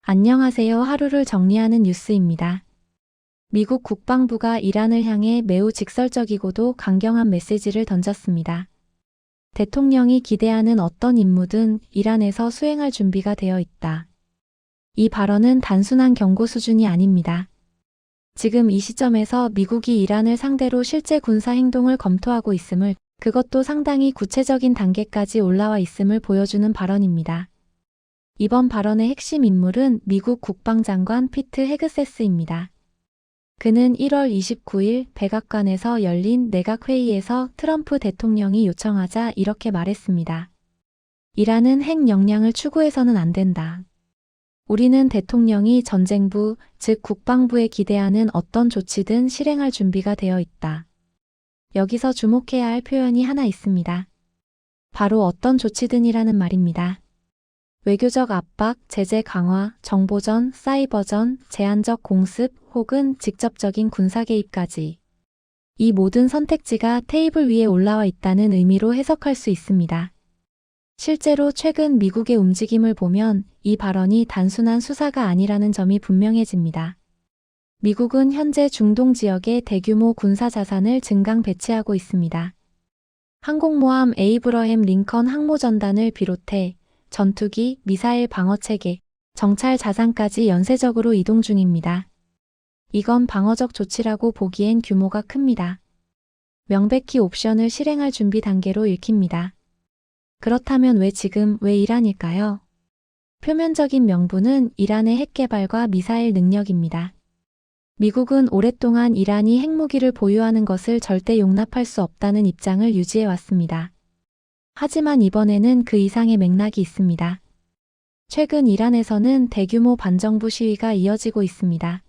안녕하세요. 하루를 정리하는 뉴스입니다. 미국 국방부가 이란을 향해 매우 직설적이고도 강경한 메시지를 던졌습니다. 대통령이 기대하는 어떤 임무든 이란에서 수행할 준비가 되어 있다. 이 발언은 단순한 경고 수준이 아닙니다. 지금 이 시점에서 미국이 이란을 상대로 실제 군사 행동을 검토하고 있음을, 그것도 상당히 구체적인 단계까지 올라와 있음을 보여주는 발언입니다. 이번 발언의 핵심 인물은 미국 국방장관 피트 헤그세스입니다. 그는 1월 29일 백악관에서 열린 내각회의에서 트럼프 대통령이 요청하자 이렇게 말했습니다. 이란은 핵 역량을 추구해서는 안 된다. 우리는 대통령이 전쟁부, 즉 국방부에 기대하는 어떤 조치든 실행할 준비가 되어 있다. 여기서 주목해야 할 표현이 하나 있습니다. 바로 어떤 조치든이라는 말입니다. 외교적 압박, 제재 강화, 정보전, 사이버전, 제한적 공습 혹은 직접적인 군사 개입까지. 이 모든 선택지가 테이블 위에 올라와 있다는 의미로 해석할 수 있습니다. 실제로 최근 미국의 움직임을 보면 이 발언이 단순한 수사가 아니라는 점이 분명해집니다. 미국은 현재 중동 지역에 대규모 군사 자산을 증강 배치하고 있습니다. 항공모함 에이브러햄 링컨 항모전단을 비롯해 전투기, 미사일 방어체계, 정찰 자산까지 연쇄적으로 이동 중입니다. 이건 방어적 조치라고 보기엔 규모가 큽니다. 명백히 옵션을 실행할 준비 단계로 읽힙니다. 그렇다면 왜 이란일까요? 표면적인 명분은 이란의 핵 개발과 미사일 능력입니다. 미국은 오랫동안 이란이 핵무기를 보유하는 것을 절대 용납할 수 없다는 입장을 유지해 왔습니다. 하지만 이번에는 그 이상의 맥락이 있습니다. 최근 이란에서는 대규모 반정부 시위가 이어지고 있습니다.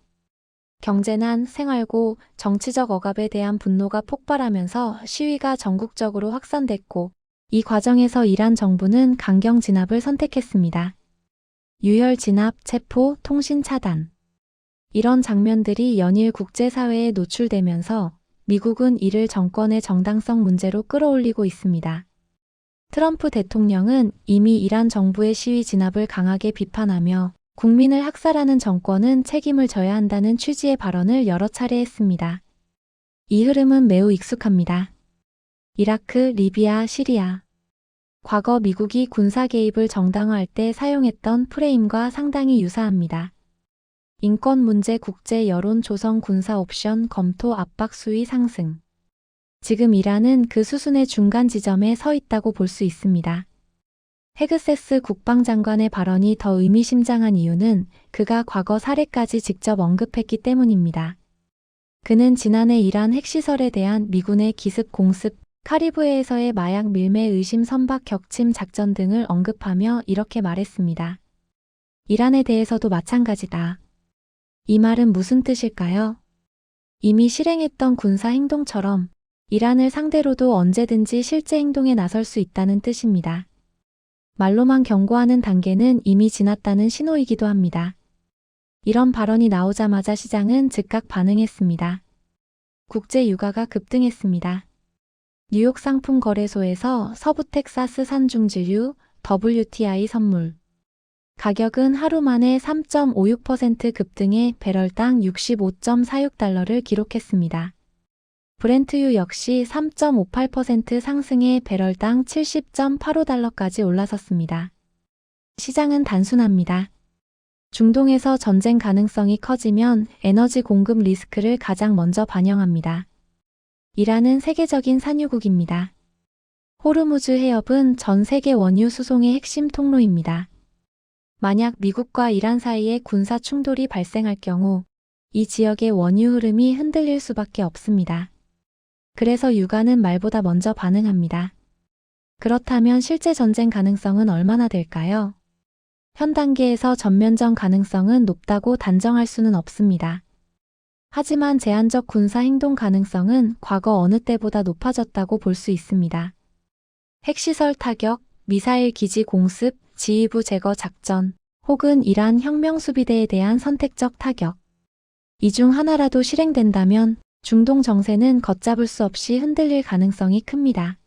경제난, 생활고, 정치적 억압에 대한 분노가 폭발하면서 시위가 전국적으로 확산됐고, 이 과정에서 이란 정부는 강경 진압을 선택했습니다. 유혈 진압, 체포, 통신 차단. 이런 장면들이 연일 국제사회에 노출되면서 미국은 이를 정권의 정당성 문제로 끌어올리고 있습니다. 트럼프 대통령은 이미 이란 정부의 시위 진압을 강하게 비판하며 국민을 학살하는 정권은 책임을 져야 한다는 취지의 발언을 여러 차례 했습니다. 이 흐름은 매우 익숙합니다. 이라크, 리비아, 시리아. 과거 미국이 군사 개입을 정당화할 때 사용했던 프레임과 상당히 유사합니다. 인권 문제, 국제 여론, 조성 군사 옵션, 검토, 압박 수위 상승. 지금 이란은 그 수순의 중간 지점에 서 있다고 볼 수 있습니다. 헤그세스 국방장관의 발언이 더 의미심장한 이유는 그가 과거 사례까지 직접 언급했기 때문입니다. 그는 지난해 이란 핵시설에 대한 미군의 기습 공습, 카리브해에서의 마약 밀매 의심 선박 격침 작전 등을 언급하며 이렇게 말했습니다. 이란에 대해서도 마찬가지다. 이 말은 무슨 뜻일까요? 이미 실행했던 군사 행동처럼 이란을 상대로도 언제든지 실제 행동에 나설 수 있다는 뜻입니다. 말로만 경고하는 단계는 이미 지났다는 신호이기도 합니다. 이런 발언이 나오자마자 시장은 즉각 반응했습니다. 국제 유가가 급등했습니다. 뉴욕 상품 거래소에서 서부 텍사스 산중진류 WTI 선물 가격은 하루 만에 3.56% 급등해 배럴당 65.46달러를 기록했습니다. 브렌트유 역시 3.58% 상승해 배럴당 70.85달러까지 올라섰습니다. 시장은 단순합니다. 중동에서 전쟁 가능성이 커지면 에너지 공급 리스크를 가장 먼저 반영합니다. 이란은 세계적인 산유국입니다. 호르무즈 해협은 전 세계 원유 수송의 핵심 통로입니다. 만약 미국과 이란 사이에 군사 충돌이 발생할 경우 이 지역의 원유 흐름이 흔들릴 수밖에 없습니다. 그래서 유가는 말보다 먼저 반응합니다. 그렇다면 실제 전쟁 가능성은 얼마나 될까요? 현 단계에서 전면전 가능성은 높다고 단정할 수는 없습니다. 하지만 제한적 군사 행동 가능성은 과거 어느 때보다 높아졌다고 볼 수 있습니다. 핵시설 타격, 미사일 기지 공습, 지휘부 제거 작전, 혹은 이란 혁명수비대에 대한 선택적 타격. 이 중 하나라도 실행된다면 중동 정세는 걷잡을 수 없이 흔들릴 가능성이 큽니다.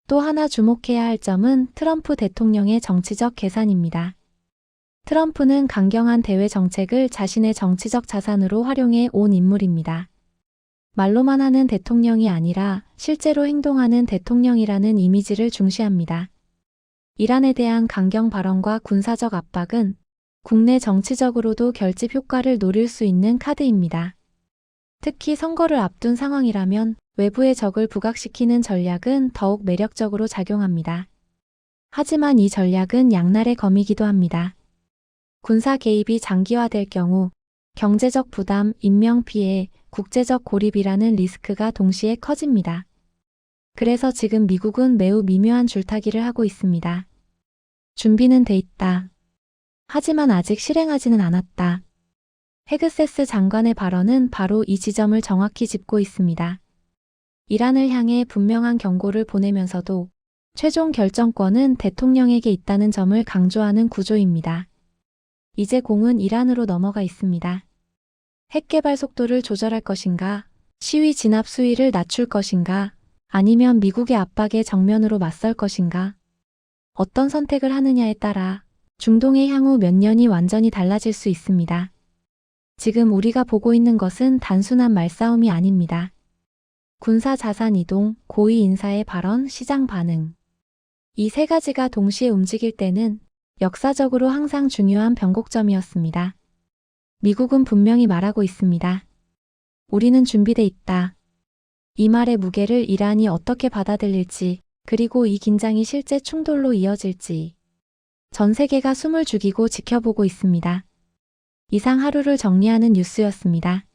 또 하나 주목해야 할 점은 트럼프 대통령의 정치적 계산입니다. 트럼프는 강경한 대외 정책을 자신의 정치적 자산으로 활용해 온 인물입니다. 말로만 하는 대통령이 아니라 실제로 행동하는 대통령이라는 이미지를 중시합니다. 이란에 대한 강경 발언과 군사적 압박은 국내 정치적으로도 결집 효과를 노릴 수 있는 카드입니다. 특히 선거를 앞둔 상황이라면 외부의 적을 부각시키는 전략은 더욱 매력적으로 작용합니다. 하지만 이 전략은 양날의 검이기도 합니다. 군사 개입이 장기화될 경우 경제적 부담, 인명피해, 국제적 고립이라는 리스크가 동시에 커집니다. 그래서 지금 미국은 매우 미묘한 줄타기를 하고 있습니다. 준비는 돼 있다. 하지만 아직 실행하지는 않았다. 헤그세스 장관의 발언은 바로 이 지점을 정확히 짚고 있습니다. 이란을 향해 분명한 경고를 보내면서도 최종 결정권은 대통령에게 있다는 점을 강조하는 구조입니다. 이제 공은 이란으로 넘어가 있습니다. 핵 개발 속도를 조절할 것인가, 시위 진압 수위를 낮출 것인가, 아니면 미국의 압박에 정면으로 맞설 것인가. 어떤 선택을 하느냐에 따라 중동의 향후 몇 년이 완전히 달라질 수 있습니다. 지금 우리가 보고 있는 것은 단순한 말싸움이 아닙니다. 군사 자산 이동, 고위 인사의 발언, 시장 반응. 이 세 가지가 동시에 움직일 때는 역사적으로 항상 중요한 변곡점이었습니다. 미국은 분명히 말하고 있습니다. 우리는 준비돼 있다. 이 말의 무게를 이란이 어떻게 받아들일지, 그리고 이 긴장이 실제 충돌로 이어질지 전 세계가 숨을 죽이고 지켜보고 있습니다. 이상 하루를 정리하는 뉴스였습니다.